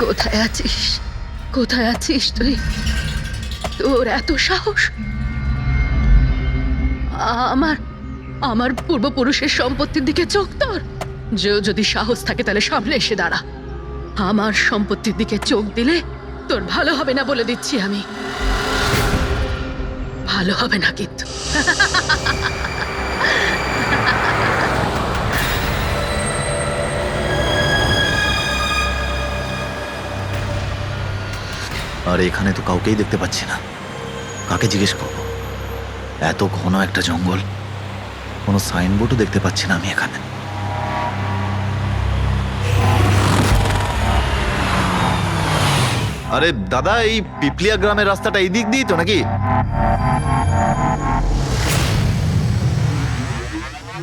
কোথায় আছিস? কোথায় আছিস তুই? তোর এত সাহস? আমার আমার পূর্বপুরুষের সম্পত্তির দিকে চোখ তোর? যদি সাহস থাকে তাহলে সামনে এসে দাঁড়া। আমার সম্পত্তির দিকে চোখ দিলে তোর ভালো হবে না বলে দিচ্ছি আমি। ভালো হবে না কিন্তু। আর এখানে তো কাউকেই দেখতে পাচ্ছি না, কাকে জিজ্ঞেস করব? এত ঘন একটা জঙ্গল, কোনো সাইনবোর্ডও দেখতে পাচ্ছি না আমি এখানে। আরে দাদা, এই পিপলিয়া গ্রামের রাস্তাটা এই দিক দিয়ে তো নাকি?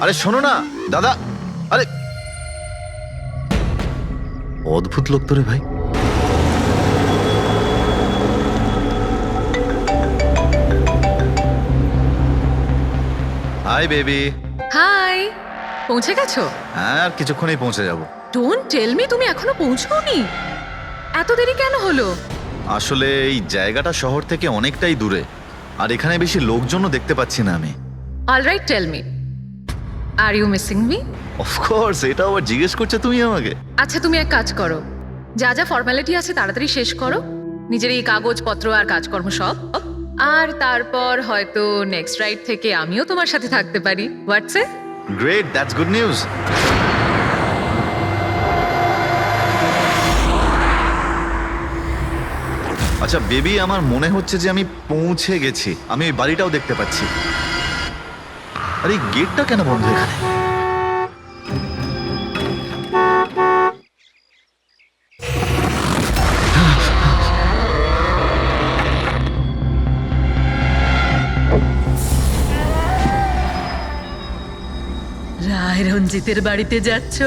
আরে শোনো না দাদা, আরে অদ্ভুত লোক তো রে ভাই। Hi baby. হাই, পৌঁছে গেছো? হ্যাঁ, আর কিছুক্ষণেই পৌঁছে যাব। ডোন্ট টেল মি তুমি এখনো পৌঁছোনি। এত দেরি কেন হলো? আসলে এই জায়গাটা শহর থেকে অনেকটাই দূরে, আর এখানে বেশি লোকজনও দেখতে পাচ্ছি না আমি। Alright, tell me, are you missing me? Of course, এটা আবার জিজ্ঞেস করছো তুমি আমাকে? আচ্ছা, তুমি এক কাজ করো, যা যা ফর্মালিটি আছে তাড়াতাড়ি শেষ করো, নিজের এই কাগজপত্র আর কাজকর্ম সব, আর তারপর হয়তো নেক্সট রাইড থেকে আমিও তোমার সাথে থাকতে পারি। WhatsApp? Great, that's good news. আচ্ছা বেবি, আমার মনে হচ্ছে যে আমি পৌঁছে গেছি। আমি ওই বাড়িটাও দেখতে পাচ্ছি। আরে এই গেটটা কেন বন্ধ এখানে? রায় রঞ্জিতের বাড়িতে যাচ্ছ?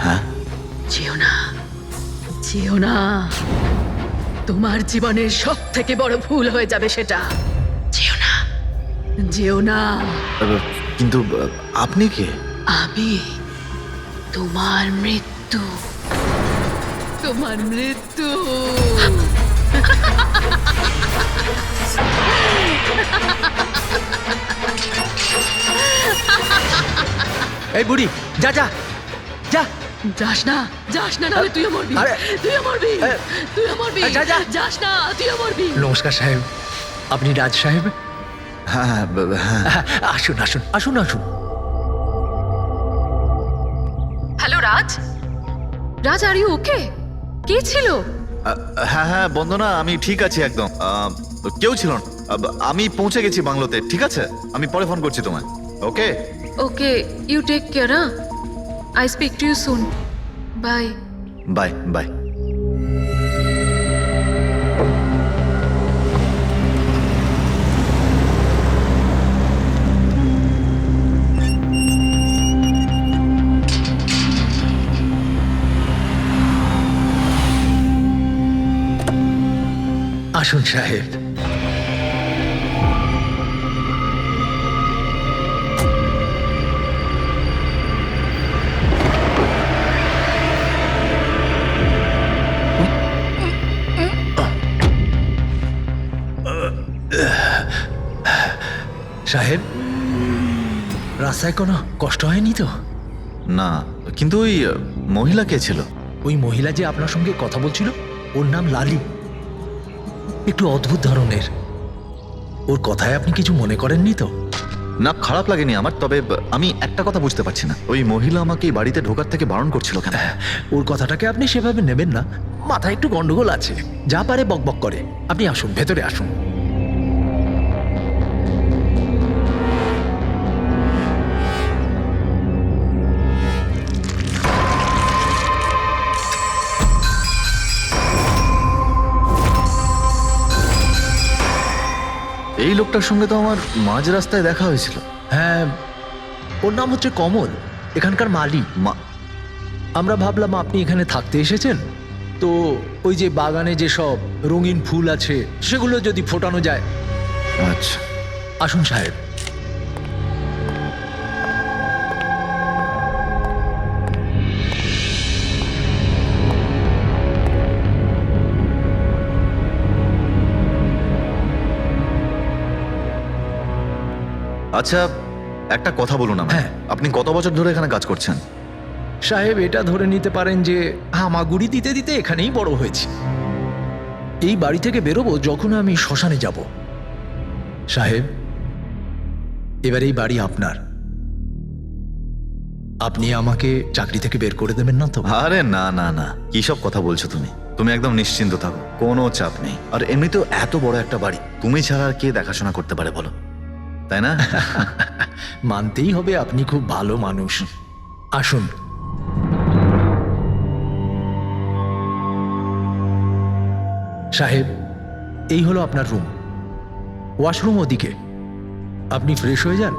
হ্যাঁ। যেও না, যেও না, তোমার জীবনের সব থেকে বড় ভুল হয়ে যাবে সেটা। যেও না, যেও না। কিন্তু আপনি কে? আমি তোমার মৃত্যু, তোমার মৃত্যু। এই বুড়ি, যা যা যা। যাস না, যাস না, নাহলে তুইও মরবি। আরে, তুইও মরবি, তুইও মরবি। যা, যা। যাস না, তুইও মরবি। নমস্কার সাহেব, আপনি রাজ সাহেব? হ্যাঁ হ্যাঁ হ্যাঁ। আসুন আসুন আসুন আসুন। Hello Raj, Raj, are you okay? কে ছিল? হ্যাঁ হ্যাঁ বন্দনা, আমি ঠিক আছি একদম। কেউ ছিল না। আমি পৌঁছে গেছি বাংলোতে। ঠিক আছে, আমি পরে ফোন করছি তোমায়। Okay okay, you take care. I speak to you soon. Bye. Bye bye. আসুন সাহেব। সাহেব, রাস্তায় কোনো কষ্ট হয়নি তো? না, কিন্তু ওই মহিলা কে ছিল? ওই মহিলা যে আপনার সঙ্গে কথা বলছিল, ওর নাম লালি। একটু অদ্ভুত ধরনের। ওর কথায় আপনি কিছু মনে করেননি তো? না, খারাপ লাগেনি আমার। তবে আমি একটা কথা বুঝতে পারছি না, ওই মহিলা আমাকে এই বাড়িতে ঢোকার থেকে বারণ করছিল কেন? ওর কথাটাকে আপনি সেভাবে নেবেন না, মাথায় একটু গন্ডগোল আছে, যা পারে বকবক করে। আপনি আসুন, ভেতরে আসুন। এই লোকটার সঙ্গে তো আমার মাঝ রাস্তায় দেখা হয়েছিল। হ্যাঁ, ওর নাম হচ্ছে কমল, এখানকার মালি। আমরা ভাবলাম আপনি এখানে থাকতে এসেছেন, তো ওই যে বাগানে যেসব রঙিন ফুল আছে সেগুলো যদি ফোটানো যায়। আচ্ছা, আসুন সাহেব। আচ্ছা, একটা কথা বলুন আমায়। হ্যাঁ। আপনি কত বছর ধরে এখানে কাজ করছেন? সাহেব, এটা ধরে নিতে পারেন যে হামাগুড়ি দিতে দিতে এখানেই বড় হয়েছি। এই বাড়ি থেকে বেরোবো যখন আমি শ্মশানে যাব। সাহেব, এবার এই বাড়ি আপনার। আপনি আমাকে চাকরি থেকে বের করে দেবেন না তো? আরে না না না, কি সব কথা বলছো তুমি? তুমি একদম নিশ্চিন্ত থাকো, কোনো চাপ নেই। আর এমনিতেও এত বড় একটা বাড়ি তুমি ছাড়া আর কে দেখাশোনা করতে পারে বলো, তাই না? মানতেই হবে আপনি খুব ভালো মানুষ। আসুন। সাহেব, এই হলো আপনার রুম। ওয়াশরুম ওদিকে। আপনি ফ্রেশ হয়ে যান,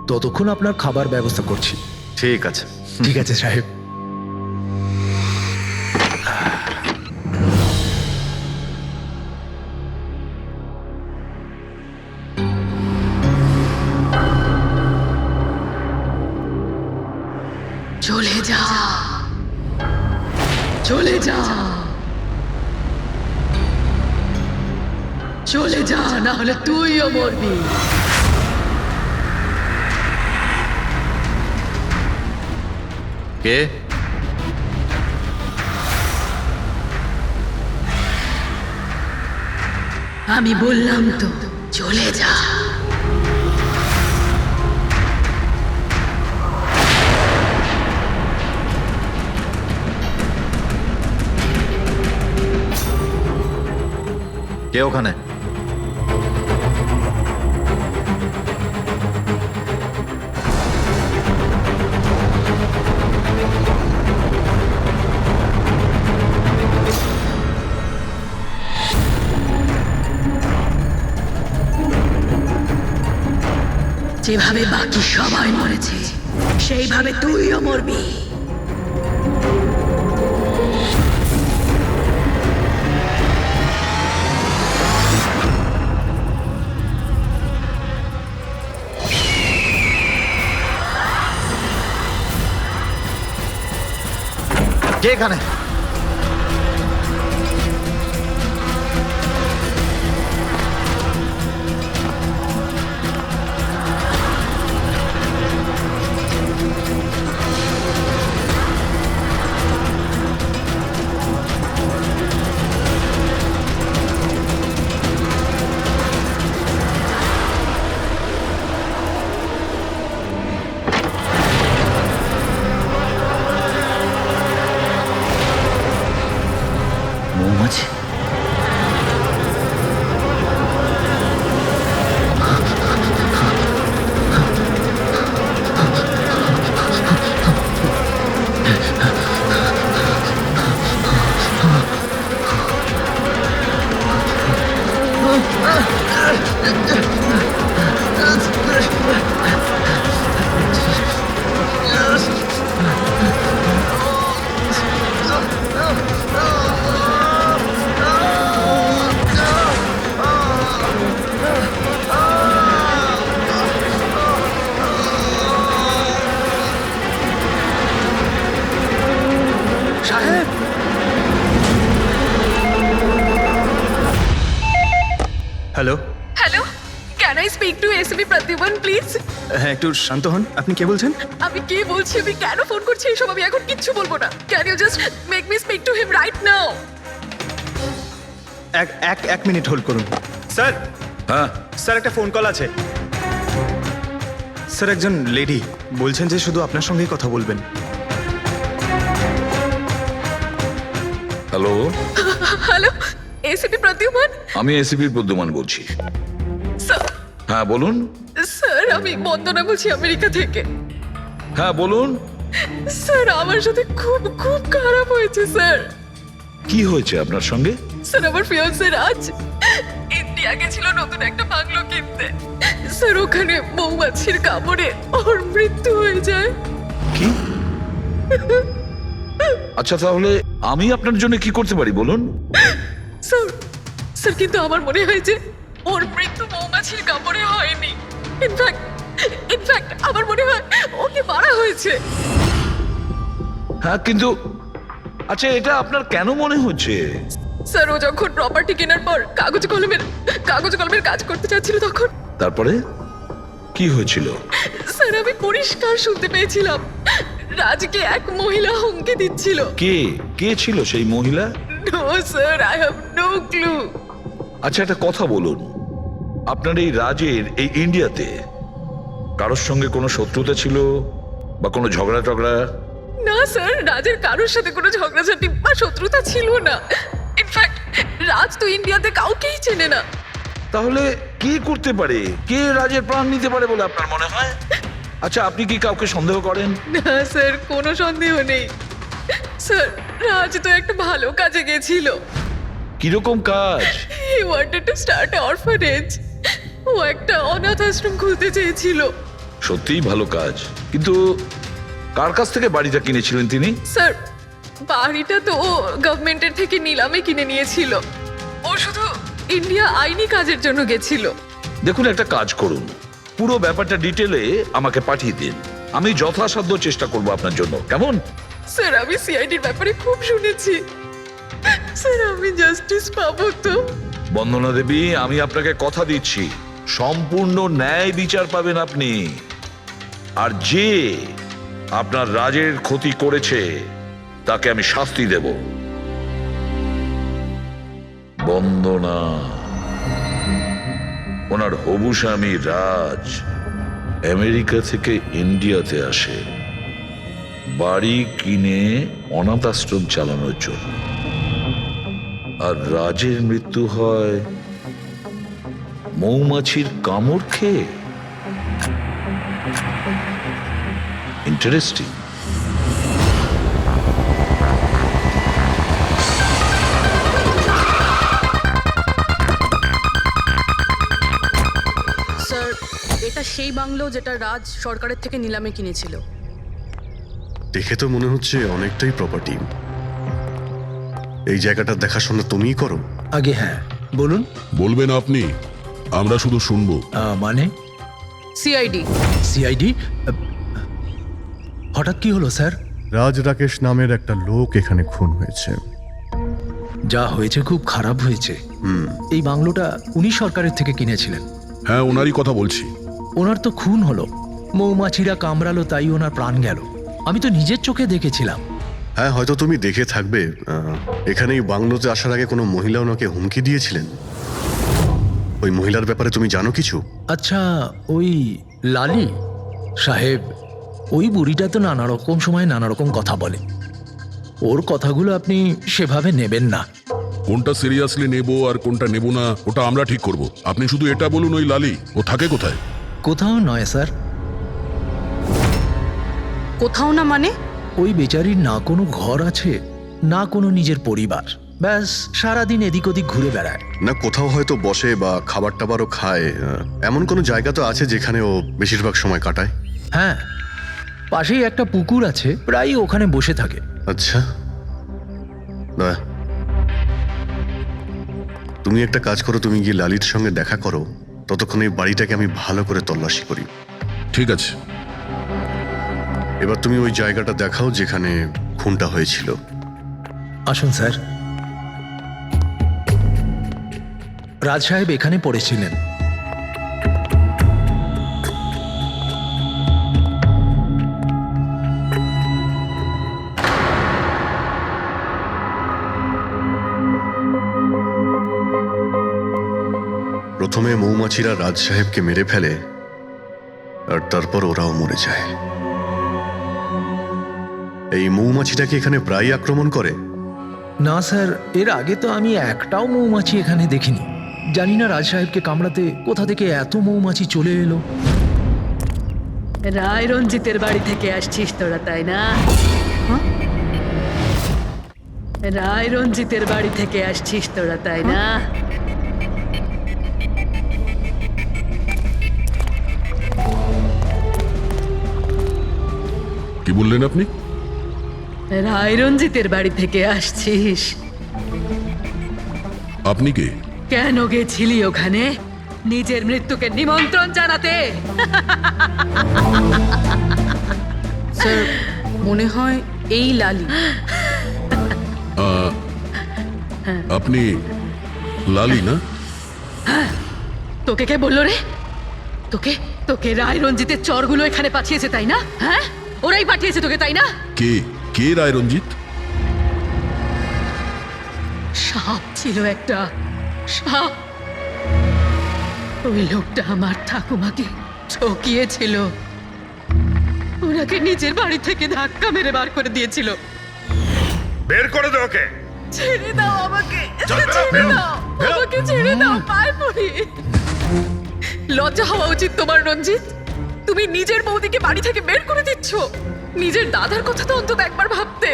ততক্ষণ আপনার খাবার ব্যবস্থা করছি। ঠিক আছে। ঠিক আছে সাহেব। চলে যা, চলে যা, চলে যা, না হলে তুইও মরবি। কে? আমি বললাম তো, চলে যা। কে ওখানে? যেভাবে বাকি সবাই মরেছে সেইভাবে তুইও মরবি। কে এখানে? মৌমাছি? সাহেব, hello. Hello, can I speak to SB Pratiman please? হ্যাঁ, একটু শান্ত হন। আপনি কে বলছেন? আমি কে বলছি, আমি কেন ফোন করছি এইসব আমি এখন কিচ্ছু বলবো না। Can you just make me speak to him right now? এক মিনিট হোল্ড করুন। স্যার, হ্যাঁ, স্যার একটা ফোন কল আছে। স্যার, একজন লেডি বলছেন যে শুধু আপনার সঙ্গেই কথা বলবেন। Hello, hello, SB Pratiman? আমি এসিপির প্রদ্যুমান বলছি। স্যার, হ্যাঁ বলুন। স্যার আমি বন্দনা বলছি আমেরিকা থেকে। হ্যাঁ বলুন, স্যার আমার সাথে খুব খুব খারাপ হয়েছে স্যার। কি হয়েছে আপনার সঙ্গে? স্যার আমার ফিয়ান্সে রাজ ইন্ডিয়া গেছিল নতুন একটা বাংলো কিনতে। স্যার ওখানে মৌমাছির কামড়ে ওর মৃত্যু হয়ে যায়। কি? আচ্ছা, তাহলে আমি আপনার জন্য কি করতে পারি বলুন? স্যার, স্যার কিন্তু আমার মনে হয় যে ওর মৃত্যু মৌমাছির কামড়ে হয়নি। ইনফ্যাক্ট আমার মনে হয় ওকে মারা হয়েছে। হ্যাঁ, কিন্তু আচ্ছা, এটা আপনার কেন মনে হচ্ছে? স্যার ও যখন প্রপার্টি কেনার পর কাগজ কলমের কাজ করতে চাচ্ছিল তখন তারপরে কি হয়েছিল? স্যার আমি পরিষ্কার শুনতে পেয়েছিলাম রাজকে এক মহিলা হুমকি দিচ্ছিল। কে কে ছিল সেই মহিলা? No sir, I have no clue. আচ্ছা একটা কথা বলুন, আপনার এই রাজের এই ইন্ডিয়াতে কারোর সঙ্গে কোনো শত্রুতা ছিল বা কোনো ঝগড়া টগড়া? না স্যার, রাজের কারোর সাথে কোনো ঝগড়াঝাটি বা শত্রুতা ছিল না। ইনফ্যাক্ট রাজ তো ইন্ডিয়াতে কাউকেই চেনে না। তাহলে কি করতে পারে, কে রাজের প্রাণ নিতে পারে বলে আপনার মনে হয়? আচ্ছা আপনি কি কাউকে সন্দেহ করেন? না স্যার, কোনো সন্দেহ নেই। স্যার রাজ তো একটা ভালো কাজে গেছিল। কিরকম কাজ? He wanted to start a orphanage. ও একটা অনাথ আশ্রম খুলতে চেয়েছিল। সত্যিই ভালো কাজ, কিন্তু কার কাছ থেকে বাড়িটা কিনেছিলেন তিনি? স্যার বাড়িটা তো ও গভর্নমেন্টের থেকে নিলামে কিনে নিয়েছিল। ও শুধু ইন্ডিয়া আইনি কাজের জন্য গেছিল। দেখুন একটা কাজ করুন, পুরো ব্যাপারটা ডিটেলে আমাকে পাঠিয়ে দিন, আমি যথাসাধ্য চেষ্টা করব আপনার জন্য, কেমন? স্যার আমি সিআইডির ব্যাপারে খুব শুনেছি। স্যার আমি জাস্টিস পাবো তো? বন্দনা দেবী, আমি আপনাকে কথা দিচ্ছি সম্পূর্ণ ন্যায় বিচার পাবেন আপনি। আর যে আপনার রাজের ক্ষতি করেছে তাকে আমি শাস্তি দেব। বন্দনা, ওনার হবু স্বামী রাজ আমেরিকা থেকে ইন্ডিয়াতে আসে বাড়ি কিনে অনাথ আশ্রম চালানোর জন্য, আর রাজের মৃত্যু হয় মৌমাছির কামড় খেয়ে। ইন্টারেস্টিং। স্যার এটা সেই বাংলো যেটা রাজ সরকারের থেকে নিলামে কিনেছিল। দেখে তো মনে হচ্ছে অনেকটাই প্রপার্টি। এই জায়গাটার দেখাশোনা তুমিই করো? আগে হ্যাঁ, বলুন। বলবেন আপনি, আমরা শুধু শুনবো। মানে সিআইডি। সিআইডি? হঠাৎ কি হলো স্যার? রাজ রাকেশ নামের একটা লোক এখানে খুন হয়েছে। যা হয়েছে খুব খারাপ হয়েছে। এই বাংলোটা উনি সরকারের থেকে কিনেছিলেন। হ্যাঁ, ওনারই কথা বলছি। ওনার তো খুন হলো, মৌমাছিরা কামড়ালো, তাই ওনার প্রাণ গেল। আমি তো নিজের চোখে দেখেছিলাম। হ্যাঁ, হয়তো তুমি দেখে থাকবে। এখানে এই বাংলোতে আসার আগে কোনো মহিলা ওনাকে হুমকি দিয়েছিলেন। ওই মহিলার ব্যাপারে তুমি জানো কিছু? আচ্ছা, ওই লালি সাহেব, ওই বুড়িটা তো নানা রকম সময় নানা রকম কথা বলে। ওর কথাগুলো আপনি সেভাবে নেবেন না। কোনটা সিরিয়াসলি নেব আর কোনটা নেব না ওটা আমরা ঠিক করব। আপনি শুধু এটা বলুন, ওই লালি ও থাকে কোথায়? কোথাও নয় স্যার। কোথাও না মানে? ওই বেচারির না কোনো ঘর আছে, না কোনো নিজের পরিবার। ব্যাস সারাদিন এদিক ওদিক ঘুরে বেড়ায়। না কোথাও হয়তো বসে বা খাবার টাবারও খায়, এমন কোনো জায়গা তো আছে যেখানে ও বেশিরভাগ সময় কাটায়? হ্যাঁ, পাশেই একটা পুকুর আছে, প্রায়ই ওখানে বসে থাকে। আচ্ছা, দয়া, তুমি একটা কাজ করো, তুমি গিয়ে লালির সঙ্গে দেখা করো। ততক্ষণ এই বাড়িটাকে আমি ভালো করে তল্লাশি করি। ঠিক আছে। এবার তুমি ওই জায়গাটা দেখাও যেখানে খুনটা হয়েছিল। আসুন স্যার। রাজ সাহেব এখানে পড়েছিলেন। প্রথমে মৌমাছিরা রাজ সাহেবকে মেরে ফেলে, আর তারপর ওরাও মরে যায়। এই মৌমাছিটাকে এখানে প্রায় আক্রমণ করে? না স্যার, এর আগে তো আমি একটাও মৌমাছি এখানে দেখিনি। জানি না রাজ সাহেবকে কামড়াতে কোথা থেকে এত মৌমাছি চলে এলো। রায় রঞ্জিতের বাড়ি থেকে আসছিস তোরা, তাই না? রায় রঞ্জিতের বাড়ি থেকে আসছিস তোরা, তাই না? কি বললেন আপনি? রায় রঞ্জিতের বাড়ি থেকে আসছিস? আপনি কে? কেন গেছিলি ওখানে? নিজের মৃত্যুকে নিমন্ত্রণ জানাতে? স্যার মনে হয় এই লালি। আপনি লালি না? তোকে কে বললো রে? তোকে তোকে রায় রঞ্জিতের চরগুলো এখানে পাঠিয়েছে তাই না? হ্যাঁ, ওরাই পাঠিয়েছে তোকে তাই না? কে কে রায় রঞ্জিত? সাপ ছিল একটা, সাপ। ওই লোকটা আমার ঠাকুমাকে ঠকিয়েছিল, ওনাকে নিজের বাড়ি থেকে ধাক্কা মেরে বার করে দিয়েছিল। বের করে দে ওকে। ছেড়ে দাও আমাকে, ছেড়ে দাও আমাকে, ছেড়ে দাও, পায়ে পড়ি। লজ্জা হওয়া উচিত তোমার রঞ্জিত। তুমি নিজের বৌদিকে বাড়ি থেকে বের করে দিচ্ছ। নিজের দাদার কথা তো অন্তত একবার ভাবতে।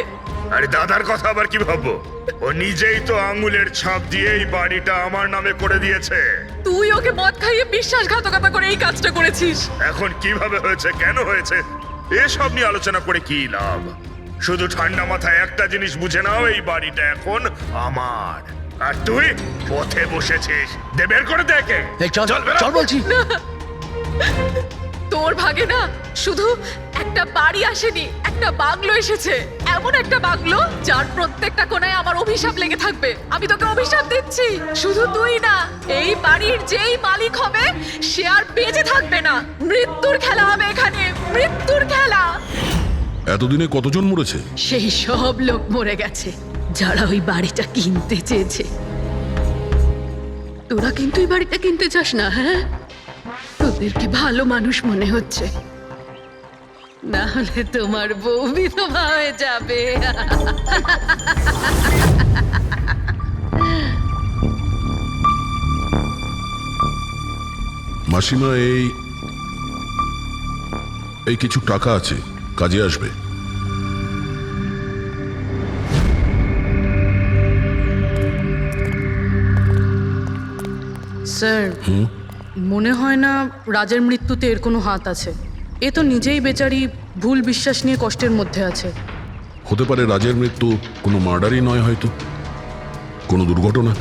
আরে দাদার কথা আবার কি ভাববো? ও নিজেই তো আঙ্গুলের ছাপ দিয়ে এই বাড়িটা আমার নামে করে দিয়েছে। তুই ওকে মদ খাইয়ে বিশ্বাসঘাতকতা করে এই কাজটা করেছিস। এখন কিভাবে হয়েছে, কেন হয়েছে, এসব নিয়ে আলোচনা করে কি লাভ? শুধু ঠান্ডা মাথায় একটা জিনিস বুঝে নাও, এই বাড়িটা এখন আমার, আর তুই পথে বসেছিস। দে বের করে দেখে। এই চল চল বলছি। তোর ভাগে না শুধু একটা বাড়ি আসেনি, একটা বাংলো এসেছে। এমন একটা বাংলো যার প্রত্যেকটা কোণায় আমার অভিশাপ লেগে থাকবে। আমি তোকে অভিশাপ দিচ্ছি, শুধু তুই না, এই বাড়ির যেই মালিক হবে সে আর বেঁচে থাকবে না। মৃত্যুর খেলা হবে এখানে, মৃত্যুর খেলা। এতদিনে কতজন মরেছে? সেই সব লোক মরে গেছে যারা ওই বাড়িটা কিনতে চেয়েছে। তোরা কিন্তু এই বাড়িটা কিনতে চাস না, হ্যাঁ? তোদেরকে ভালো মানুষ মনে হচ্ছে, না হলে তোমার বউ বিধবা হয়ে যাবে। মাসিমা, এই কিছু টাকা আছে, কাজে আসবে। স্যার, মনে হয় না রাজের মৃত্যুতে এর কোনো হাত আছে। এ তো নিজেই বেচারি ভুল বিশ্বাস নিয়ে কষ্টের মধ্যে আছে। হতে পারে রাজের মৃত্যু কোনো মার্ডারই নয়, হয়তো কোনো দুর্ঘটনা।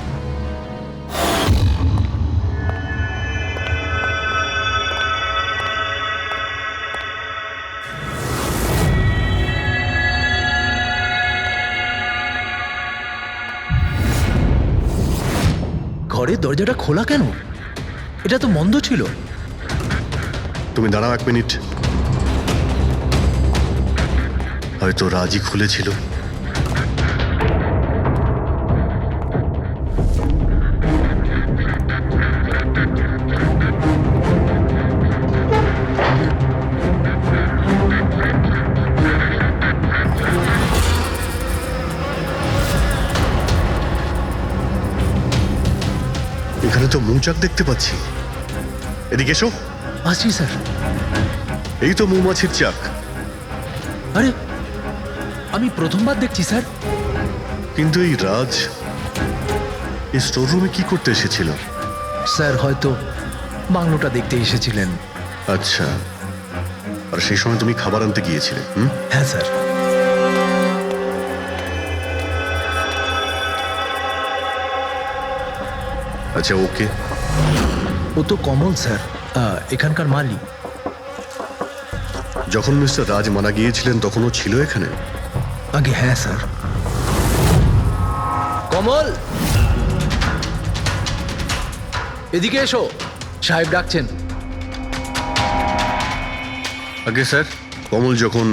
ঘরের দরজাটা খোলা কেন? এটা তো বন্ধ ছিল। তুমি দাঁড়াও 1 মিনিট। হয়তো রাজি খুলেছিল। এখানে তো মৌচাক দেখতে পাচ্ছি। এদিকে এসো। আসছি স্যার। এই তো মৌমাছির চাক। আরে, আমি প্রথমবার দেখছি স্যার। কিন্তু এই রাজ এই স্টোর রুমে কি করতে এসেছিল? স্যার হয়তো বাংলোটা দেখতে এসেছিলেন। আচ্ছা, আর সেই সময় তুমি খাবার আনতে গিয়েছিলে? হ্যাঁ স্যার। আচ্ছা, ওকে। ও তো কমল স্যার, এখানকার মালিক। যখন মিস্টার রাজ মারা গিয়েছিলেন তখন ও ছিল এখানে? আগে হ্যাঁ স্যার। কমল, এদিকে এসো, সাহেব ডাকছেন। আগে স্যার, কমল, যখন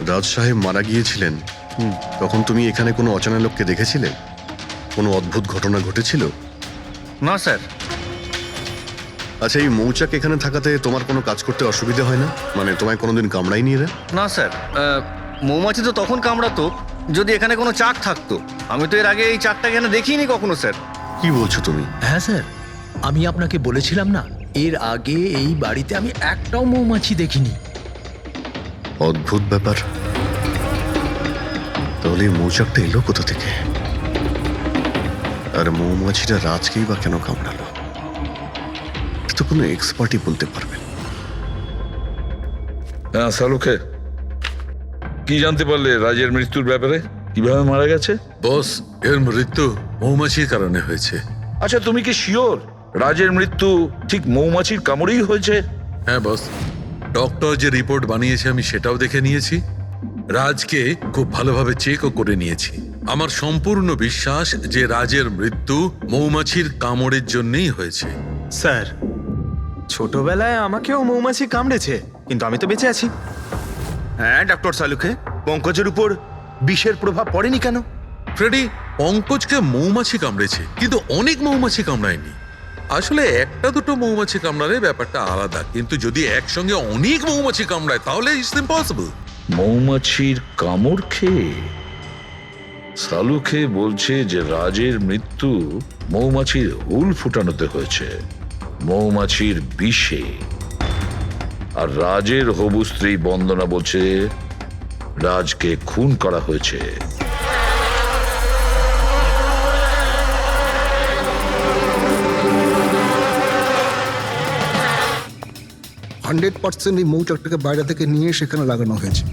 রাজ সাহেব মারা গিয়েছিলেন তখন তুমি এখানে কোনো অচেনা লোককে দেখেছিলে? কোনো অদ্ভুত ঘটনা ঘটেছিল? না স্যার। আচ্ছা, এই মৌচাক এখানে থাকাতে তোমার কোনো কাজ করতে অসুবিধা হয় না? মানে তোমায় কোনোদিন কামড়ায়নি এরা? না স্যার, মৌমাছি তো তখন কামড়াতো যদি এখানে কোনো চাক থাকতো। আমি তো এর আগে এই চাকটা এখানে দেখিনি কখনো স্যার। কি বলছো তুমি? হ্যাঁ স্যার, আমি আপনাকে বলেছিলাম না, এর আগে এই বাড়িতে আমি একটাও মৌমাছি দেখিনি। অদ্ভুত ব্যাপার। তাহলে এই মৌচাকটা এলো কোথা থেকে? আর মৌমাছিটা রাজকেই বা কেন কামড়ালো? তো কোনো এক্সপার্টই বলতে পারবেন। হ্যাঁ সালুকে, কি জানতে পারলে রাজের মৃত্যুর ব্যাপারে? কিভাবে মারা গেছে? বস, এর মৃত্যু মৌমাছির কারণে হয়েছে। আচ্ছা, তুমি কি শিওর রাজের মৃত্যু ঠিক মৌমাছির কামড়েই হয়েছে? হ্যাঁ বস, ডক্টর যে রিপোর্ট বানিয়েছে আমি সেটাও দেখে নিয়েছি। রাজকে খুব ভালোভাবে চেকও করে নিয়েছি। আমার সম্পূর্ণ বিশ্বাস যে রাজের মৃত্যু মৌমাছির কামড়ের জন্যই হয়েছে। স্যার, ছোটবেলায় আমাকেও মৌমাছি কামড়েছে, কিন্তু আমি তো বেঁচে আছি। হ্যাঁ ডক্টর সালুখে, পঙ্কজের উপর বিষের প্রভাব পড়েনি কেন? ফ্রেডি, পঙ্কজকে মৌমাছি কামড়েছে, কিন্তু অনেক মৌমাছি কামড়ায়নি। আসলে একটা দুটো মৌমাছি কামড়ালে ব্যাপারটা আলাদা, কিন্তু যদি একসঙ্গে অনেক মৌমাছি কামড়ায় তাহলে ইটস ইম্পসিবল। মৌমাছির কামড় খেয়ে সালুখে বলছে যে রাজের মৃত্যু মৌমাছির হুল ফুটানোতে হয়েছে, মৌমাছির বিষে। আর রাজের হবু স্ত্রী বন্দনা বলছে রাজকে খুন করা হয়েছে। 100% এই মৌচাকটাকে বাইরে থেকে নিয়ে সেখানে লাগানো হয়েছে।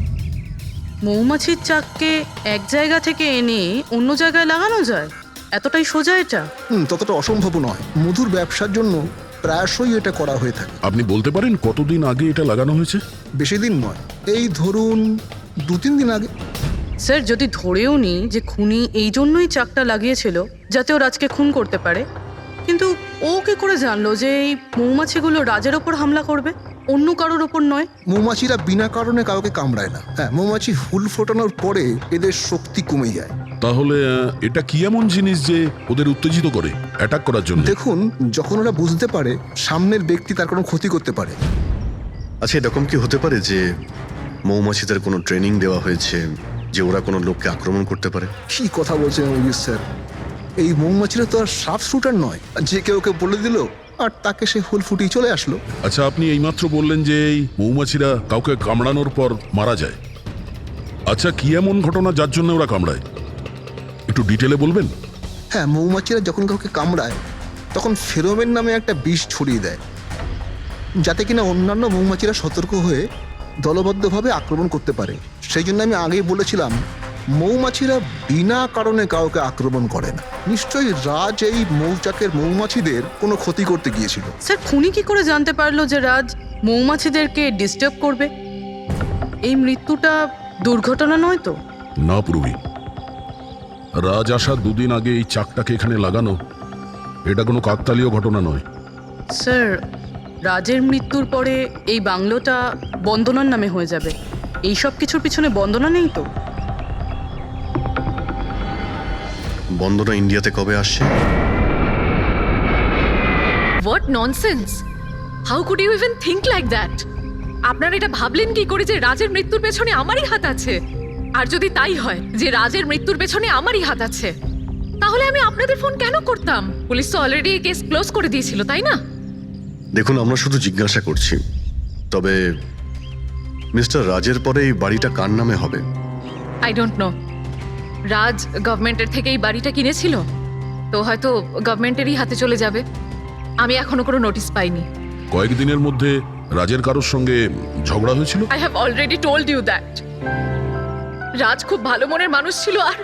মৌমাছির চাককে এক জায়গা থেকে এনে অন্য জায়গায় লাগানো যায়? এতটাই সোজা এটা? ততটা অসম্ভব নয়। মধুর ব্যবসার জন্য প্রায়শই এটা করা হয়ে থাকে। আপনি বলতে পারেন কতদিন আগে এটা লাগানো হয়েছে? বেশি দিন নয়, এই ধরুন 2-3 দিন আগে। স্যার, যদি ধরেও নি যে খুনি এই জন্যই চাকটা লাগিয়েছিল যাতে ও রাজকে খুন করতে পারে, কিন্তু ও কি করে জানলো যে এই মৌমাছিগুলো রাজের ওপর হামলা করবে, অন্য কারোর ওপর নয়? মৌমাছিরা বিনা কারণে কাউকে কামড়ায় না। হ্যাঁ, মৌমাছি হুল ফোটানোর পরে এদের শক্তি কমে যায়। তাহলে এটা কি এমন জিনিস যে ওদের উত্তেজিত করে অ্যাটাক করার জন্য? দেখুন, যখন ওরা বুঝতে পারে সামনের ব্যক্তি তার কোনো ক্ষতি করতে পারে। আচ্ছা, এরকম কি হতে পারে যে মৌমাছিদের কোনো ট্রেনিং দেওয়া হয়েছে যে ওরা কোনো লোককে আক্রমণ করতে পারে? কি কথা বলছেন অভিজিৎ স্যার? এই মৌমাছিরা তো আর সাফ শুটার নয় যে কেউ বলে দিল আর তাকে সে হুল ফুটিয়ে চলে আসলো। আচ্ছা, আপনি এইমাত্র বললেন যে এই মৌমাছিরা কাউকে কামড়ানোর পর মারা যায়। আচ্ছা, কি এমন ঘটনা যার জন্য ওরা কামড়ায়, একটু ডিটেলে বলবেন? হ্যাঁ, মৌমাছিরা যখন কাউকে কামড়ায় তখন ফেরোমেন নামে একটা বিষ ছড়িয়ে দেয়, যাতে কিনা অন্যান্য মৌমাছিরা সতর্ক হয়ে দলবদ্ধভাবে আক্রমণ করতে পারে। সেই জন্য আমি আগেই বলেছিলাম মৌমাছিরা বিনা কারণে কাউকে আক্রমণ করে না। নিশ্চয়ই রাজ এই মৌচাকের মৌমাছিদের কোনো ক্ষতি করতে গিয়েছিল। স্যার, খুনি কি করে জানতে পারলো যে রাজ মৌমাছিদেরকে ডিস্টার্ব করবে? এই মৃত্যুটা দুর্ঘটনা নয় তো? না পূর্বী, রাজ আসার 2 দিন আগে এই চাকটাকে এখানে লাগানো এটা কোনো কাকতালীয় ঘটনা নয়। স্যার, রাজের মৃত্যুর পরে এই বাংলোটা বন্দনার নামে হয়ে যাবে। এই সব কিছুর পিছনে বন্দনা নেই তো? বন্দনা ইন্ডিয়াতে কবে আসছে? What nonsense! How could you even think like that? আপনারা এটা ভাবলেন কি করে যে রাজের মৃত্যুর পেছনে আমারই হাত আছে? আর যদি তাই হয় যে রাজের মৃত্যুর পেছনে আমারই হাত আছে, তাহলে আমি আপনাদের ফোন কেন করতাম? পুলিশ তো অলরেডি কেস ক্লোজ করে দিয়েছিল, তাই না? দেখুন, আমরা শুধু জিজ্ঞাসা করছি। তবে মিস্টার রাজের পরে এই বাড়িটা কার নামে হবে? I don't know. রাজ গভর্নমেন্টের থেকে এই বাড়িটা কিনেছিল, তো হয়তো গভর্নমেন্টেরই হাতে চলে যাবে। আমি এখনো কোনো নোটিশ পাইনি। কয়েকদিনের মধ্যে রাজের কারোর সঙ্গে ঝগড়া হয়েছিল? I have already told you that. Raj খুব ভালো মনের মানুষ ছিল, আর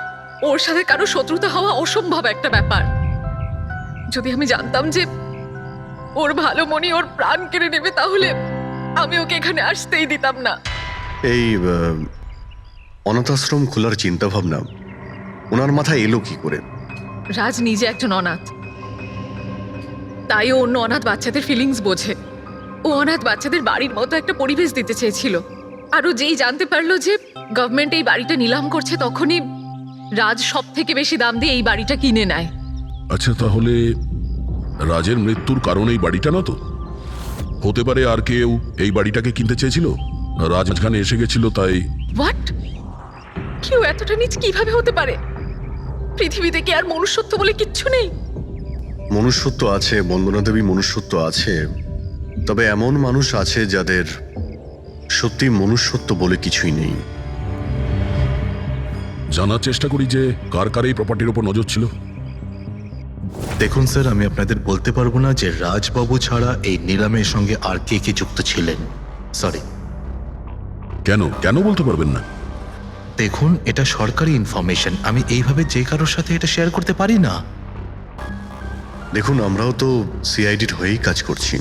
ওর সাথে কারো শত্রুতা হওয়া অসম্ভব একটা ব্যাপার। যদি আমি জানতাম যে ওর ভালো মনই ওর প্রাণ কেড়ে নেবে, তাহলে আমি ওকে এখানে আসতেই দিতাম না। এই অনাথাশ্রম খোলার চিন্তা ভাবনা ওনার মাথায় এলো কি করে? রাজ নিজে একজন অনাথ, তাই ও অন্য অনাথ বাচ্চাদের ফিলিংস বোঝে। ও অনাথ বাচ্চাদের বাড়ির মতো একটা পরিবেশ দিতে চেয়েছিল। আর ও যেই জানতে পারলো যে গভর্নমেন্ট এই বাড়িটা নিলাম করছে, তখনই রাজ সব থেকে বেশি দাম দিয়ে এই বাড়িটা কিনে নেয়। আচ্ছা, তাহলে রাজের মৃত্যুর কারণ এই বাড়িটা না তো? হতে পারে আর কেউ এই বাড়িটাকে কিনতে চেয়েছিল, রাজ মাঝখানে এসে গেছিল তাই। হোয়াট? কেউ এতটা নিচ কিভাবে হতে পারে? পৃথিবীতে কি আর মনুষ্যত্ব বলে কিচ্ছু নেই? মনুষ্যত্ব আছে, বন্দনা দেবী, মনুষ্যত্ব আছে। তবে এমন মানুষ আছে যাদের সত্যি মনুষ্যত্ব বলে কিছুই নেই। জানার চেষ্টা করি যে কার কার এই প্রপার্টির উপর নজর ছিল। দেখুন স্যার, আমি আপনাদের বলতে পারবো না যে রাজবাবু ছাড়া এই নিলামের সঙ্গে আর কে কে যুক্ত ছিলেন। সরি। কেন কেন বলতে পারবেন না? দেখুন, এটা সরকারি ইনফরমেশন, আমি এইভাবে যে কারোর সাথে এটা শেয়ার করতে পারি না। দেখুন, আমরাও তো সিআইডির হয়েই কাজ করছি।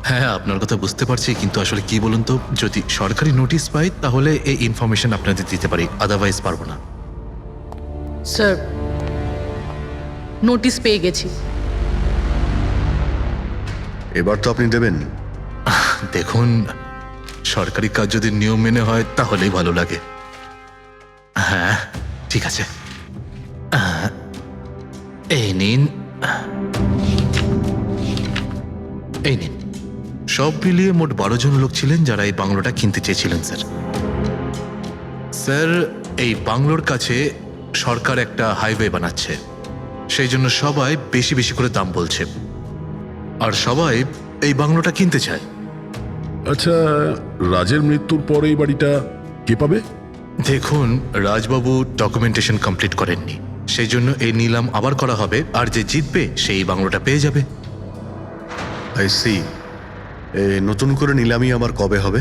হ্যাঁ, আপনার কথা বুঝতে পারছি, কিন্তু আসলে কি বলুন তো, যদি সরকারি নোটিশ পাই তাহলে এই ইনফরমেশন আপনাদের দিতে পারি, আদারওয়াইজ পারবো না। স্যার, নোটিশ পেয়ে গেছি। এবার তো আপনি দেবেন। দেখুন, সরকারি কাজ যদি নিয়ম মেনে হয় তাহলেই ভালো লাগে। হ্যাঁ, ঠিক আছে। এই নিন, এই নিন। সব মিলিয়ে মোট 12 জন লোক ছিলেন যারা এই বাংলোটা কিনতে চেয়েছিলেন স্যার। স্যার, এই বাংলোর কাছে সরকার একটা হাইওয়ে বানাচ্ছে, সেই জন্য সবাই বেশি বেশি করে দাম বলছে, আর সবাই এই বাংলোটা কিনতে চায়। আচ্ছা, রাজের মৃত্যুর পরে এই বাড়িটা কে পাবে? দেখুন, রাজবাবু ডকুমেন্টেশন কমপ্লিট করেননি, সেই জন্য এই নিলাম আবার করা হবে, আর যে জিতবে সেই বাংলোটা পেয়ে যাবে। I see. নতুন করে নিলামি আবার কবে হবে?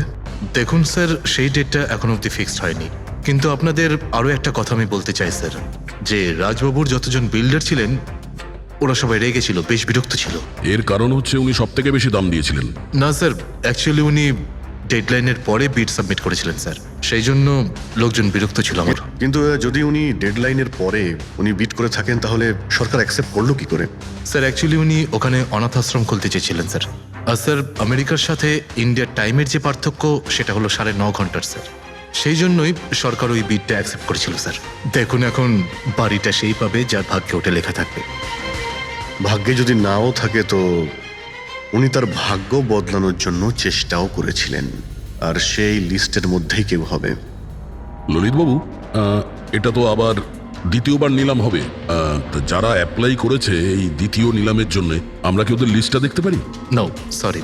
দেখুন স্যার, সেই ডেটটা এখন অবধি ফিক্সড হয়নি, কিন্তু আপনাদের আরও একটা কথা আমি বলতে চাই স্যার, যে রাজবাবুর যতজন বিল্ডার ছিলেন ওরা সবাই রেগে ছিল, বেশ বিরক্ত ছিল। এর কারণ হচ্ছে উনি সব থেকে বেশি দাম দিয়েছিলেন। না স্যার, অ্যাকচুয়ালি উনি ডেডলাইনের পরে বিড সাবমিট করেছিলেন স্যার, সেই জন্য লোকজন বিরক্ত ছিল আমার। কিন্তু যদি উনি ডেডলাইনের পরে উনি বিট করে থাকেন তাহলে সরকার অ্যাকসেপ্ট করলো কি করে? স্যার, অ্যাকচুয়ালি উনি ওখানে অনাথ আশ্রম খুলতে চেয়েছিলেন স্যার। আর স্যার, আমেরিকার সাথে ইন্ডিয়ার টাইমের যে পার্থক্য সেটা হলো 9.5 ঘন্টার স্যার, সেই জন্যই সরকার ওই বিডটা অ্যাকসেপ্ট করেছিল স্যার। দেখুন, এখন বাড়িটা সেই পাবে যার ভাগ্যে ওটা লেখা থাকবে। ভাগ্যে যদি নাও থাকে তো উনি তার ভাগ্য বদলানোর জন্য চেষ্টাও করেছিলেন, আর সেই লিস্টের মধ্যেই কেউ হবে। ললিতবাবু, এটা তো আবার দ্বিতীয়বার নিলাম হবে। তা যারা অ্যাপ্লাই করেছে এই দ্বিতীয় নিলামের জন্য, আমরা কি ওদের লিস্টটা দেখতে পারি? নো, সরি,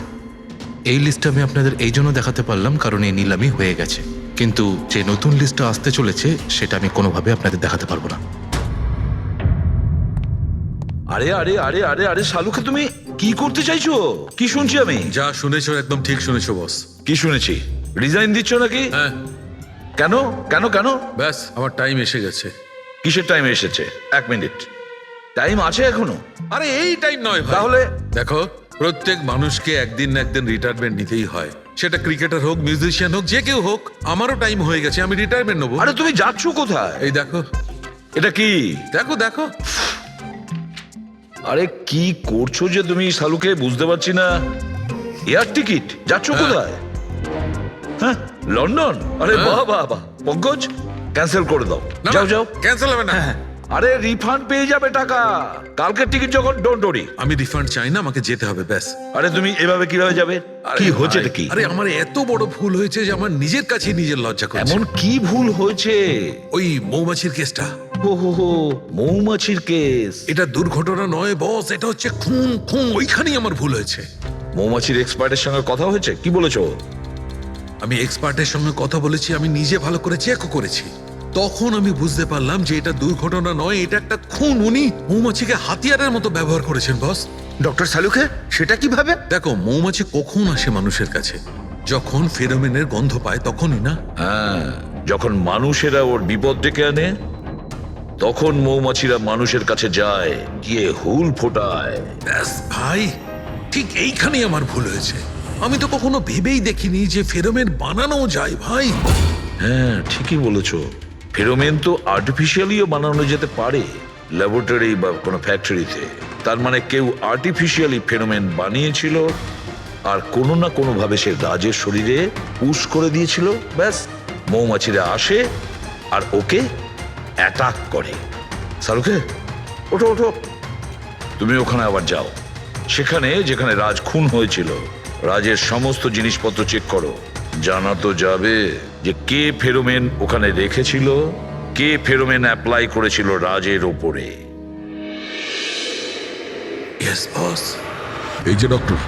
এই লিস্টটা আমি আপনাদের এই জন্য দেখাতে পারলাম কারণ এই নিলামই হয়ে গেছে, কিন্তু যে নতুন লিস্টটা আসতে চলেছে সেটা আমি কোনোভাবে আপনাদের দেখাতে পারবো না। আরে আরে আরে আরে আরে শালুকে, তুমি কি করতে চাইছো? কি শুনছি আমি? যা শুনেছো একদম ঠিক শুনেছো বস। কি শুনেছি? রিজাইন দিচ্ছ নাকি? হ্যাঁ। কেন কেন কেন? ব্যাস, আমার টাইম এসে গেছে। কিসের টাইম এসেছে? 1 মিনিট টাইম আছে এখনো? আরে এই টাইম নয় ভাই। তাহলে দেখো, প্রত্যেক মানুষকে একদিন না একদিন রিটায়ারমেন্ট নিতেই হয়, সেটা ক্রিকেটার হোক, মিউজিশিয়ান হোক, যে কেউ হোক। আমারও টাইম হয়ে গেছে, আমি রিটায়ারমেন্ট নেবো। আরে তুমি যাচ্ছ কোথায়? এই দেখো। এটা কি? দেখো দেখো। আরে কি করছো যে তুমি শালুকে, বুঝতে পারছি না। এয়ার টিকিট, যাচ্ছ কোথায়? হ্যাঁ, লন্ডন? আরে বাহ বাহ বাহ। পঙ্কজ, ক্যান্সেল করে দাও, যাও যাও। ক্যান্সেল হবে না। আরে রিফান্ড পেয়ে যাবে টাকা, কালকের টিকিট যখন, ডোন্ট ওরি। আমি রিফান্ড চাই না, আমাকে যেতে হবে ব্যাস। আরে তুমি এভাবে কিভাবে যাবে? কি হচ্ছে কি? আরে আমার এত বড় ভুল হয়েছে যে আমার নিজের কাছে নিজের লজ্জা করছে। এমন কি ভুল হয়েছে? ওই মৌমাছির কেসটা। হো হো হো, মৌমাছির কেস। এটা দুর্ঘটনা নয় বস, এটা হচ্ছে খুন। খুন, ওইখানেই আমার ভুল হয়েছে। মৌমাছির এক্সপার্টের সঙ্গে কথা হয়েছে? কি বলেছো? আমি এক্সপার্টের সঙ্গে কথা বলেছি, আমি নিজে ভালো করে চেকও করেছি। তখন আমি বুঝতে পারলাম যে এটা দুর্ঘটনা নয়, এটা একটা খুন। উনি মৌমাছিকে হাতিয়ারের মতো ব্যবহার করেছেন বস। ডক্টর শালুকে, সেটা কিভাবে? দেখো, মৌমাছি কখন আসে মানুষের কাছে? যখন ফেরোমেনের গন্ধ পায় তখনই না? হ্যাঁ, যখন মানুষেরা ওর বিপদ ডেকে আনে তখন মৌমাছিরা মানুষের কাছে যায়, গিয়ে হুল ফোটায়। ব্যাস ভাই, ঠিক এইখানেই আমার ভুল হয়েছে। আমি তো কখনো ভেবেই দেখিনি যে ফেরোমেন বানানো যায় ভাই। হ্যাঁ, ঠিকই বলেছো। ফেরোমেন তো আর্টিফিশিয়ালিও বানানো যেতে পারে, ল্যাবরেটরি বা কোনো ফ্যাক্টরিতে। তার মানে কেউ আর্টিফিশিয়ালি ফেরোমেন বানিয়েছিল, আর কোনো না কোনো ভাবে সে রাজের শরীরে পুশ করে দিয়েছিল। ব্যাস, মৌমাছিরা আসে আর ওকে অ্যাটাক করে। শালুকে, ওঠো ওঠো, তুমি ওখানে আবার যাও, সেখানে যেখানে রাজ খুন হয়েছিল রাজের সমস্ত জিনিসপত্র চেক করো। জানা তো যাবে যে কে ফেরোমেন ওখানে রেখেছিল, কে ফেরোমেন অ্যাপ্লাই করেছিল রাজের ওপরে। Yes boss. এই যে ডক্টর,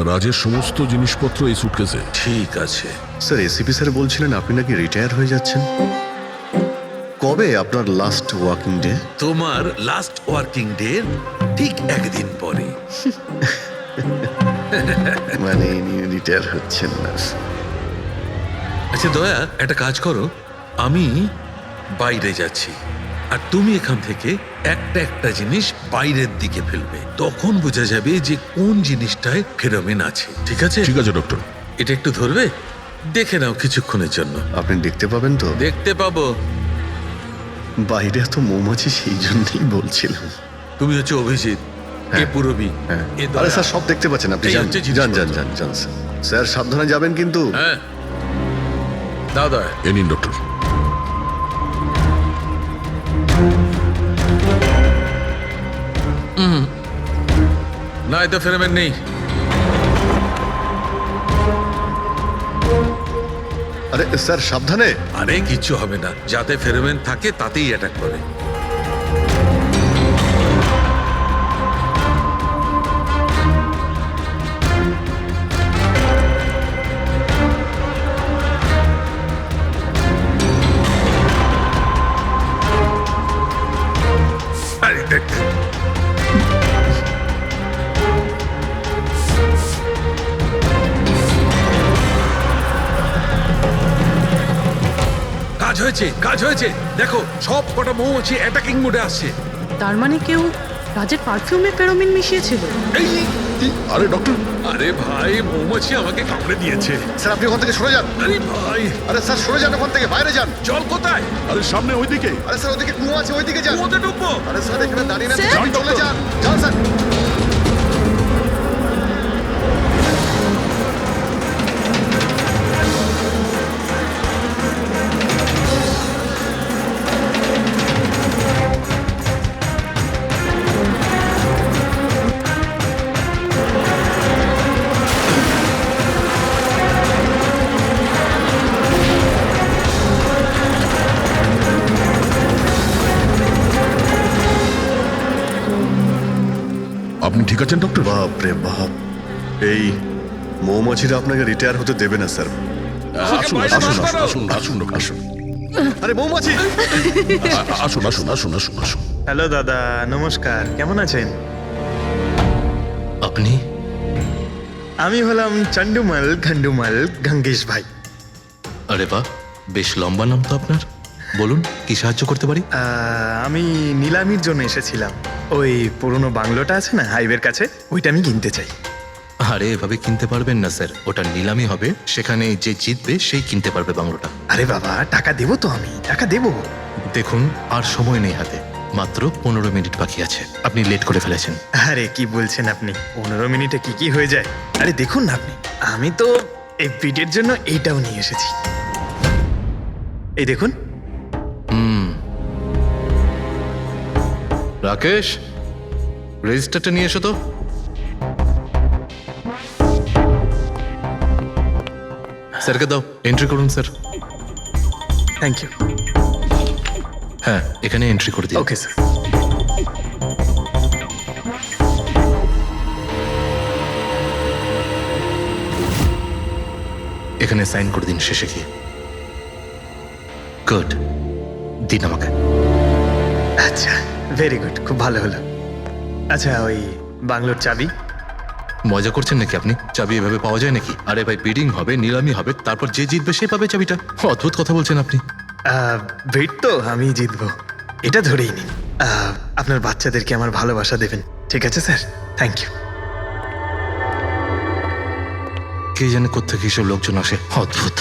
রাজের সমস্ত জিনিসপত্র এই সুটকেসে। ঠিক আছে স্যার, এসিপি স্যার বলছিলেন আপনি নাকি রিটায়ার হয়ে যাচ্ছেন। কবে আপনার লাস্ট ওয়ার্কিং ডে? তোমার লাস্ট ওয়ার্কিং ডে ঠিক একদিন পরে। মানে রিটায়ার হচ্ছেন না? আচ্ছা দয়া, একটা কাজ করো, আমি বাইরে যাচ্ছি আর তুমি এখান থেকে একটা একটা জিনিস বাইরের দিকে ফেলবে, তখন বোঝা যাবে যে কোন জিনিসটায় ফেরোমেন আছে। ঠিক আছে? ঠিক আছে ডক্টর। এটা একটু ধরবে, দেখে নাও কিছুক্ষণের জন্য। আপনি দেখতে পাবেন তো? দেখতে পাবো। বাইরে তো মৌমাছি, সেই জন্যই বলছিলাম। তুমি হচ্ছে অভিজিৎ, এ পুরবি হ্যাঁ এ আরে দয়া। স্যার সব দেখতে পাচ্ছেন আপনি এই যান হচ্ছে যান যান জিনিসপত্র। যান যান স্যার। স্যার সাবধানে যাবেন কিন্তু হ্যাঁ দাও দয়া এ নিন ডক্টর। না এতে ফেরমেন নেই। আরে স্যার সাবধানে। আরে কিচ্ছু হবে না, যাতে ফেরোমেন থাকে তাতেই অ্যাটাক করে। আরে দেখ, কাজ হয়েছে, কাজ হয়েছে। দেখো সব কটা মৌমাছি অ্যাটাকিং মোডে আসছে। তার মানে কেউ রাজের পারফিউমে ফেরোমিন মিশিয়েছিল। এই আরে ডক্টর, আরে ভাই, মৌমাছি আমাকে কামড়ে দিয়েছে। স্যার আপনি ওখান থেকে সরে যান। আরে ভাই, আরে স্যার সরে যান ওখান থেকে, বাইরে যান। জল কোথায়? আরে সামনে ওইদিকে। আরে স্যার ওদিকে কুয়ো আছে, ওইদিকে যান। কুয়োতে ডুববো? আরে স্যার এখানে দাঁড়িয়ে না, স্যার? চলে যান। যান স্যার। আপনি ঠিক আছেন ডক্টর? বাপ রে বাপ, এই মৌমাছিরা আপনাকে রিটায়ার হতে দেবে না স্যার। আসুন বাইরে আসুন বার করো। আসুন আসুন ডক্টর, আসুন। আরে মৌমাছি! আসুন আসুন আসুন আসুন আসুন। হ্যালো দাদা, নমস্কার, কেমন আছেন? আপনি? আমি হলাম চন্ডুমাল খন্ডুমাল গঙ্গেশ ভাই। আরে বাহ, বেশ লম্বা নাম তো আপনার। বলুন কি সাহায্য করতে পারি? আমি নিলামির জন্য এসেছিলাম। ওই পুরনো বাংলোটা আছে না হাইওয়ের কাছে, ওইটা আমি কিনতে চাই। আরে এভাবে কিনতে পারবেন না স্যার, ওটা নিলামি হবে, সেখানে যে জিতবে সেই কিনতে পারবে বাংলোটা। আরে বাবা, টাকা দেবো তো, আমি টাকা দেবো। দেখুন আর সময় নেই হাতে, মাত্র 15 মিনিট বাকি আছে, আপনি লেট করে ফেলেছেন। আরে কি বলছেন আপনি, 15 মিনিটে কি কি হয়ে যায়? আরে দেখুন না আপনি, আমি তো এই পিটের জন্য এইটাও নিয়ে এসেছি। এই দেখুন। রাকেশ, রেজিস্টারটা নিয়ে এসো তো। স্যারকে দাও, এন্ট্রি করুন স্যার। Thank you. হ্যাঁ, এখানে এন্ট্রি করে দিন। Okay sir. এখানে সাইন করে দিন শেষে গিয়ে। গুড, দিন আমাকে। আচ্ছা, ভেরি গুড, খুব ভালো হলো। আচ্ছা, ওই বাংলোর চাবি? মজা করছেন নাকি আপনি? চাবি এভাবে পাওয়া যায় নাকি? আরে ভাই, বিডিং হবে, নিলামি হবে, তারপর যে জিতবে সে পাবে চাবিটা। অদ্ভুত কথা বলছেন আপনি। ভেট তো আমি জিতবো, এটা ধরেই নিন। আপনার বাচ্চাদেরকে আমার ভালোবাসা দেবেন, ঠিক আছে স্যার? Thank you. কে জানে কোত্থেকে এসব লোকজন আসে, অদ্ভুত।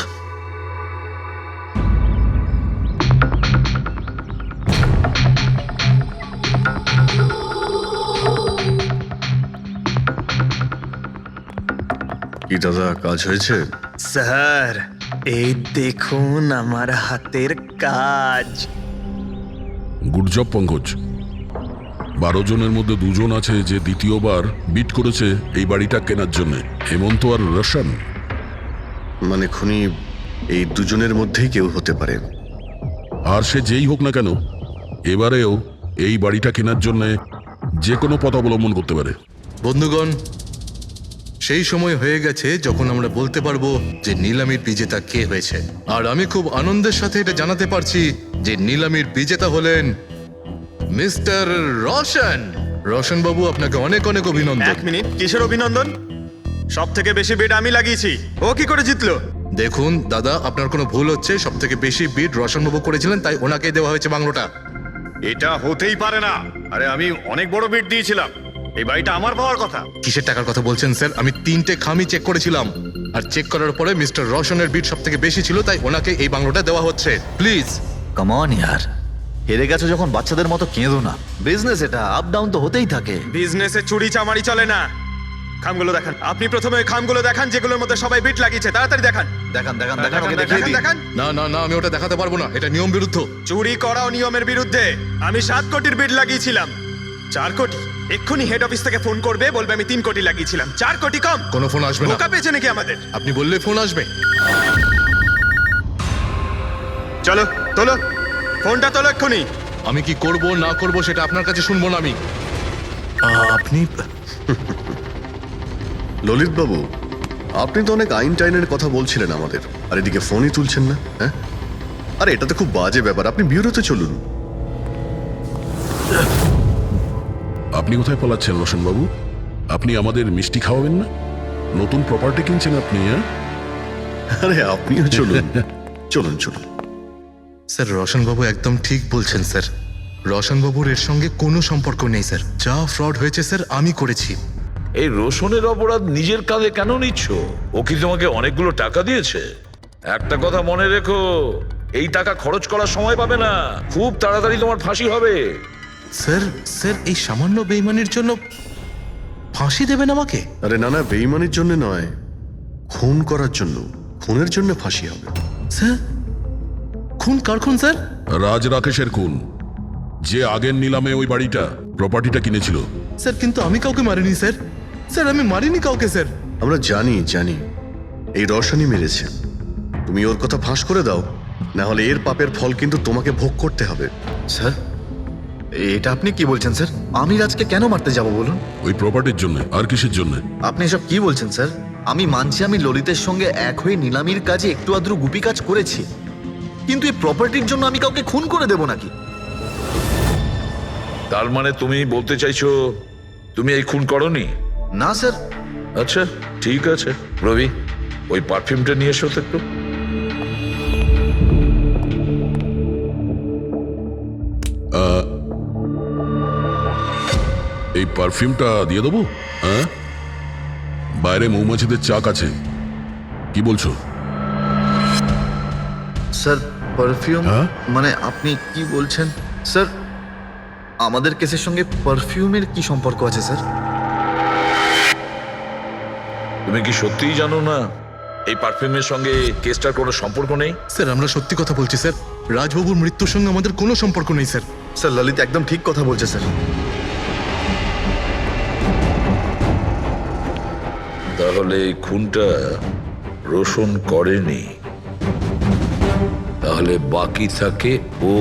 কি দাদা, কাজ হয়েছে? স্যার, এই দেখুন আমার হাতের কাজ। Good job Pankaj. 12 জনের মধ্যে 2 জন আছে যে দ্বিতীয়বার বিট করেছে এই বাড়িটা কেনার জন্য, হেমন্ত আর রোশন। মানে খুনি এই দুজনের মধ্যেই কেউ হতে পারে। আর সে যেই হোক না কেন, এবারেও এই বাড়িটা কেনার জন্য যে কোনো পথ অবলম্বন করতে পারে। বন্ধুগণ, সেই সময় হয়ে গেছে যখন আমরা বলতে পারবো যে নিলামির বিজেতা কে হয়েছে। আর আমি খুব আনন্দের সাথে এটা জানাতে পারছি যে নিলামির বিজেতা হলেন মিস্টার রোশন। রোশন বাবু, আপনাকে অনেক অনেক অভিনন্দন। 1 মিনিট, কিসের অভিনন্দন? সব থেকে বেশি বেড আমি লাগিয়েছি, ও কি করে জিতলো? দেখুন দাদা, আপনার কোনো ভুল হচ্ছে। সব থেকে বেশি বিট রোশন বাবু করেছিলেন, তাই ওনাকে দেওয়া হয়েছে বাংলোটা। এটা হতেই পারে না। আরে আমি অনেক বড় বিট দিয়েছিলাম, এই বাড়িটা আমার পাওয়ার কথা। কিসের টাকার কথা বলছেন স্যার? আমি 3টে খামি চেক করেছিলাম, আর চেক করার পরে মিস্টার রোশনের বিট সব থেকে বেশি ছিল, তাই ওনাকে এই বাংলোটা দেওয়া হচ্ছে। প্লিজ। কাম অন ইয়ার, হেরে গেছো যখন বাচ্চাদের মতো কেঁদো না। বিজনেস এটা, আপ ডাউন তো হতেই থাকে। বিজনেসে চুরি চামারি চলে না। খামগুলো দেখান, আপনি প্রথমে ওই খামগুলো দেখান যেগুলোর মধ্যে সবাই বিট লাগিয়েছে। তাড়াতাড়ি দেখান। দেখান দেখান দেখান, দেখান, ওকে দেখিয়ে দেখান, দিন। দেখান। না না না, আমি ওটা দেখাতে পারবো না, এটা নিয়ম বিরুদ্ধ। চুরি করাও নিয়মের বিরুদ্ধে। আমি 7 কোটির বিট লাগিয়েছিলাম। 4 কোটি? এক্ষুনি হেড অফিস থেকে ফোন করবে, বলবে আমি 3 কোটি লাগিয়েছিলাম। 4 কোটি কম? কোনো ফোন আসবে না। বোকা পেয়েছে নাকি আমাদের? আপনি বললে ফোন আসবে। চলো তোলো, ফোনটা তোলো এক্ষুনি। আমি কি করব না করব সেটা আপনার কাছে শুনবো না আমি। আপনি ললিত বাবু, আপনি তো অনেক আইন টাইনের কথা বলছিলেন আমাদের, আর এদিকে ফোনই তুলছেন না। হ্যাঁ, আরে এটা তো খুব বাজে ব্যাপার। আপনি বিউরোতে চলুন। আপনি কোথায় পলাচ্ছেন রোশন বাবু? আপনি আমাদের মিষ্টি খাওয়াবেন না? নতুন প্রপার্টি কিনছেন আপনি? হ্যাঁ, আরে আপনিও চলুন। চলুন চলুন। স্যার রোশনবাবু একদম ঠিক বলছেন স্যার। রোশনবাবুর এর সঙ্গে কোনো সম্পর্ক নেই স্যার। যা ফ্রড হয়েছে স্যার আমি করেছি। এই রোশনের অপরাধ নিজের কাঁধে কেন নিচ্ছ? ও কি তোমাকে অনেকগুলো টাকা দিয়েছে? একটা কথা মনে রেখো, এই টাকা খরচ করার সময় পাবে না। খুব তাড়াতাড়ি তোমার ফাঁসি হবে। স্যার এই সামান্য বেইমানির জন্য ফাঁসি দেবেন আমাকে? আরে না না, বেইমানির জন্য নয়, খুন করার জন্য। খুনের জন্য ফাঁসি হবে। স্যার খুন কার খুন স্যার? রাজ রাকেশের খুন, যে আগের নিলামে ওই বাড়িটা প্রপার্টিটা কিনেছিল। স্যার কিন্তু আমি কাউকে মারিনি স্যার। স্যার আমি মারিনি কাউকে স্যার। আমরা জানি জানি এই রশনই মেরেছে। তুমি ওর কথা ফাঁস করে দাও, না হলে এর পাপের ফল কিন্তু তোমাকে ভোগ করতে হবে। স্যার, এটা আপনি কি বলছেন স্যার? আমি রাজকে কেন মারতে যাব বলুন? ওই প্রপার্টির জন্য। আর কিসের জন্য? আপনি এসব কি বলছেন স্যার? আমি মানছি আমি ললিতের সঙ্গে এক হয়ে নিলামির কাজে একটু আদ্রু গুপি কাজ করেছি, কিন্তু এই প্রপার্টির জন্য আমি কাউকে খুন করে দেব নাকি? তার মানে তুমি বলতে চাইছো তুমি এই খুন করনি? না স্যার। আচ্ছা ঠিক আছে, রবি ওই পারফিউমটা নিয়ে এসো তো একটু। এই পারফিউমটা দিয়ে দেবো? হ্যাঁ, বাইরে মৌমাছিদের চাক আছে, কি বলছো? স্যার পারফিউম হ্যাঁ? মানে আপনি কি বলছেন স্যার? আমাদের কেসের সঙ্গে পারফিউমের কি সম্পর্ক আছে স্যার? তুমি কি সত্যিই জানো না এই পারফিউমের সঙ্গে কেসটার কোনো সম্পর্ক নেই? স্যার আমরা সত্যি কথা বলছি স্যার। রাজবাবুর মৃত্যুর সঙ্গে আমাদের কোনো সম্পর্ক নেই স্যার। স্যার ললিত একদম ঠিক কথা বলছে স্যার। তাহলে এই খুনটা রোশন করেনি, তাহলে বাকি থাকে ও,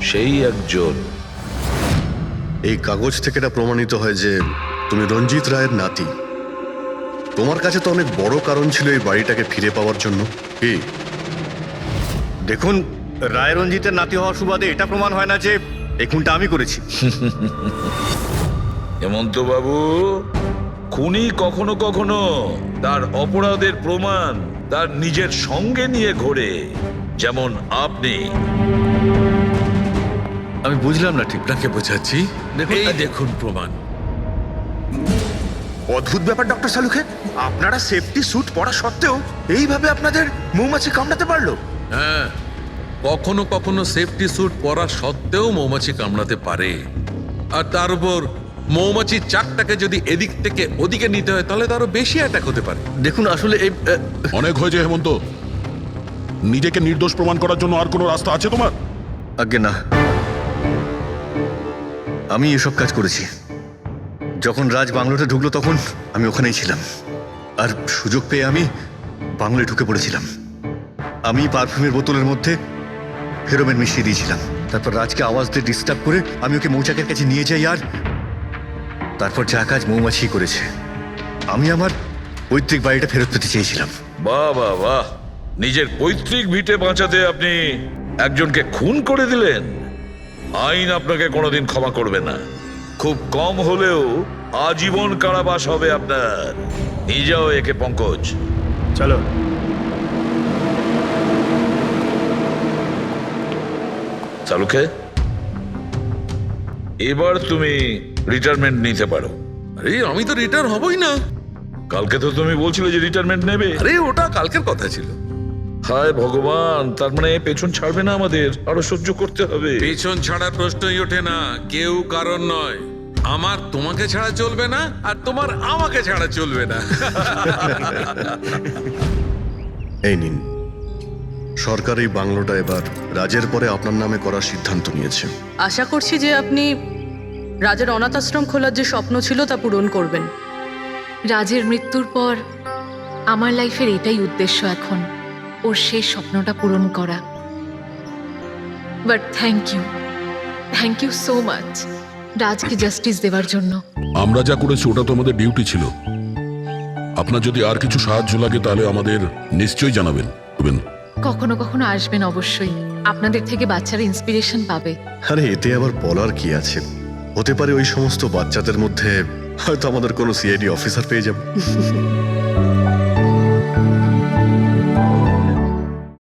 সেই একজন। এই কাগজ থেকে এটা প্রমাণিত হয় যে তুমি রঞ্জিত রায়ের নাতি। তোমার কাছে তো অনেক বড় কারণ ছিল এই বাড়িটাকে ফিরে পাওয়ার জন্য। কি? দেখুন, রায় রঞ্জিতের নাতি হওয়ার সুবাদে এটা প্রমাণ হয় না যে এই খুনটা আমি করেছি। হেমন্ত বাবু, খুনি কখনো কখনো তার অপরাধের প্রমাণ তার নিজের সঙ্গে নিয়ে ঘোরে, যেমন আপনি। আমি বুঝলাম না ঠিক। আপনাকে বোঝাচ্ছি, এই দেখুন প্রমাণ। অদ্ভুত ব্যাপার ডক্টর সালুখে, আপনারা সেফটি স্যুট পরা সত্ত্বেও এইভাবে আপনাদের মৌমাছি কামড়াতে পারলো? হ্যাঁ, কখনো কখনো সেফটি স্যুট পরা সত্ত্বেও মৌমাছি কামড়াতে পারে। আর তার উপর মৌমাছির চাকটাকে যদি এদিক থেকে ওদিকে নিতে হয় তাহলে তারও বেশি অ্যাটাক হতে পারে। দেখুন আসলে এই অনেক হয়েছে হেমন্ত, নিজেকে নির্দোষ প্রমাণ করার জন্য আর কোনো রাস্তা আছে তোমার? আজ্ঞে না, আমি এসব কাজ করেছি। যখন রাজ বাংলোতে ঢুকলো তখন আমি ওখানেই ছিলাম, আর সুযোগ পেয়ে আমি বাংলোয় ঢুকে পড়েছিলাম। আমি পারফিউমের বোতলের মধ্যে ফেরোমেন মিশিয়ে দিয়েছিলাম। তারপর রাজকে আওয়াজ দিয়ে ডিস্টার্ব করে আমি ওকে মৌচাকের কাছে নিয়ে যাই, আর তারপর যা কাজ মৌমাছি করেছে। আমি আমার পৈতৃক বাড়িটা ফেরত পেতে চেয়েছিলাম। বাহ বাহ বাহ, নিজের পৈতৃক ভিটে বাঁচাতে আপনি একজনকে খুন করে দিলেন। আইন আপনাকে কোনোদিন ক্ষমা করবে না। খুব কম হলেও আজীবন কারাবাস হবে আপনার। নিয়ে যাও একে পঙ্কজ। চলো। চালুকে, এবার তুমি রিটায়ারমেন্ট নিতে পারো। আরে আমি তো রিটায়ার হবই না। কালকে তো তুমি বলছিলে যে রিটায়ারমেন্ট নেবে। আরে ওটা কালকের কথা ছিল। হায় ভগবান, তার মানে পেছন ছাড়বে না আমাদের, আরো সহ্য করতে হবে। পেছন ছাড়ার প্রশ্নই ওঠে না, কেউ কারণ নয়। আমার তোমাকে ছাড়া চলবে না, আর তোমার আমাকে ছাড়া চলবে না। এই নিন, সরকার এই বাংলোটা এবার রাজের পরে আপনার নামে করার সিদ্ধান্ত নিয়েছে। আশা করছি যে আপনি রাজের অনাথ আশ্রম খোলার যে স্বপ্ন ছিল তা পূরণ করবেন। রাজের মৃত্যুর পর আমার লাইফের এটাই উদ্দেশ্য এখন, ওর শেষ স্বপ্নটা পূরণ করা। But thank you so much রাজকে জাস্টিস দেওয়ার জন্য। আমরা যা করেছি ওটা তো আমাদের ডিউটি ছিল। আপনার যদি আর কিছু সাহায্য লাগে তাহলে আমাদের নিশ্চয়ই জানাবেন। কখনো কখনো আসবেন অবশ্যই, আপনাদের থেকে বাচ্চারা ইন্সপিরেশন পাবে। আরে এতে আবার বলার কি আছে, হতে পারে ওই সমস্ত বাচ্চাদের মধ্যে হয়তো আমাদের কোনো সিআইডি অফিসার পেয়ে যাব।